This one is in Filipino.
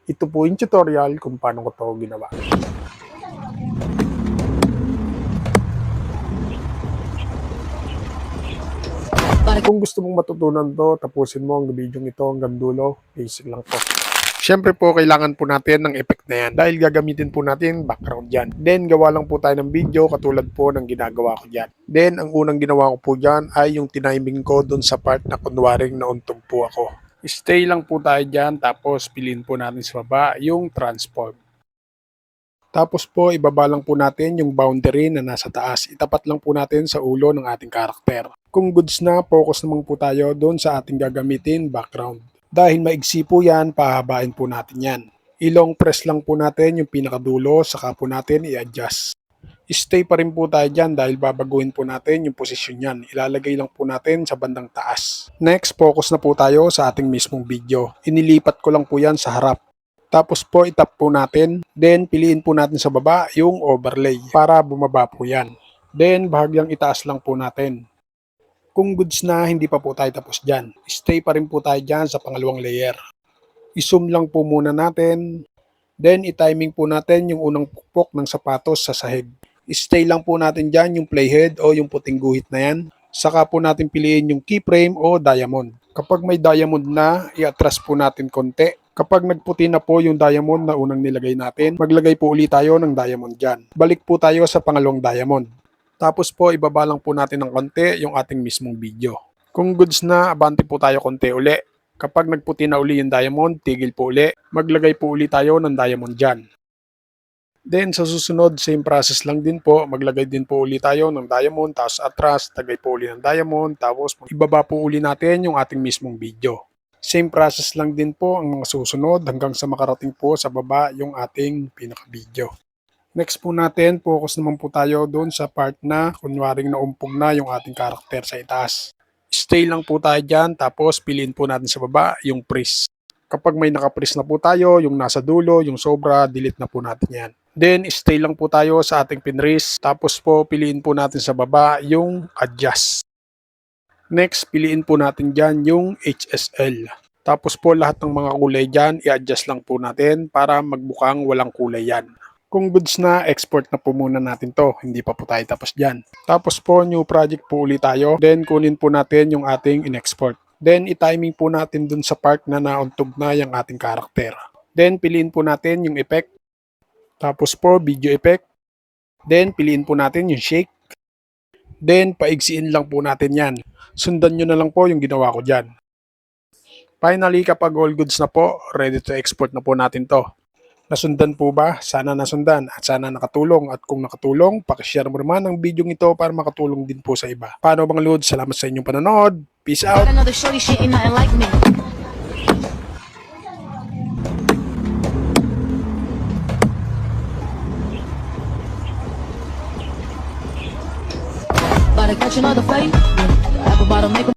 Ito po yung tutorial kung paano ko to ginawa. Kung gusto mong matutunan to, tapusin mo ang video ito hanggang dulo. Basic lang po. Siyempre po, kailangan po natin ng effect na yan dahil gagamitin po natin background dyan. Then, gawa lang po tayo ng video katulad po ng ginagawa ko dyan. Then, ang unang ginawa ko po dyan ay yung tiniming ko dun sa part na kunwaring nauntog po ako. Stay lang po tayo dyan, tapos piliin po natin sa baba yung transform. Tapos po, ibaba lang po natin yung boundary na nasa taas. Itapat lang po natin sa ulo ng ating karakter. Kung goods na, focus naman po tayo doon sa ating gagamitin background. Dahil maigsi po yan, pahabain po natin yan. Ilong press lang po natin yung pinakadulo, saka po natin i-adjust. Stay pa rin po tayo dyan dahil babaguhin po natin yung posisyon yan. Ilalagay lang po natin sa bandang taas. Next, focus na po tayo sa ating mismong video. Inilipat ko lang po yan sa harap. Tapos po itap po natin. Then piliin po natin sa baba yung overlay para bumaba po yan. Then bahagyang itaas lang po natin. Kung goods na, hindi pa po tayo tapos dyan. Stay pa rin po tayo dyan sa pangalawang layer. I-zoom lang po muna natin. Then i-timing po natin yung unang pukpok ng sapatos sa sahig. Stay lang po natin dyan yung playhead o yung puting guhit na yan. Saka po natin piliin yung keyframe o diamond. Kapag may diamond na, i-atras po natin konti. Kapag nagputi na po yung diamond na unang nilagay natin, maglagay po ulit tayo ng diamond dyan. Balik po tayo sa pangalawang diamond. Tapos po, ibaba lang po natin ng konti yung ating mismong video. Kung goods na, abante po tayo konti uli. Kapag nagputi na uli yung diamond, tigil po uli. Maglagay po uli tayo ng diamond dyan. Then sa susunod, same process lang din po. Maglagay din po uli tayo ng diamond, tapos atras, tagay po uli ng diamond, tapos ibaba po uli natin yung ating mismong video. Same process lang din po ang mga susunod hanggang sa makarating po sa baba yung ating pinaka-video. Next po natin, focus naman po tayo doon sa part na kunwaring naumpog na yung ating karakter sa itaas. Stay lang po tayo dyan, tapos piliin po natin sa baba yung freeze. Kapag may naka-freeze na po tayo, yung nasa dulo, yung sobra, delete na po natin yan. Then, stay lang po tayo sa ating pinrest. Tapos po, piliin po natin sa baba yung adjust. Next, piliin po natin dyan yung HSL. Tapos po, lahat ng mga kulay dyan, i-adjust lang po natin para magbukang walang kulay yan. Kung goods na, export na po muna natin to. Hindi pa po tayo tapos dyan. Tapos po, new project po ulit tayo. Then, kunin po natin yung ating in-export. Then, i-timing po natin dun sa part na nauntog na yung ating karakter. Then, piliin po natin yung effect. Tapos po, video effect. Then, piliin po natin yung shake. Then, paigsiin lang po natin yan. Sundan nyo na lang po yung ginawa ko dyan. Finally, kapag all goods na po, ready to export na po natin to. Nasundan po ba? Sana nasundan at sana nakatulong. At kung nakatulong, pakishare mo naman ang video ito para makatulong din po sa iba. Paano bang Lod? Salamat sa inyong panonood. Peace out! About to catch another fight. Apple bottom make 'em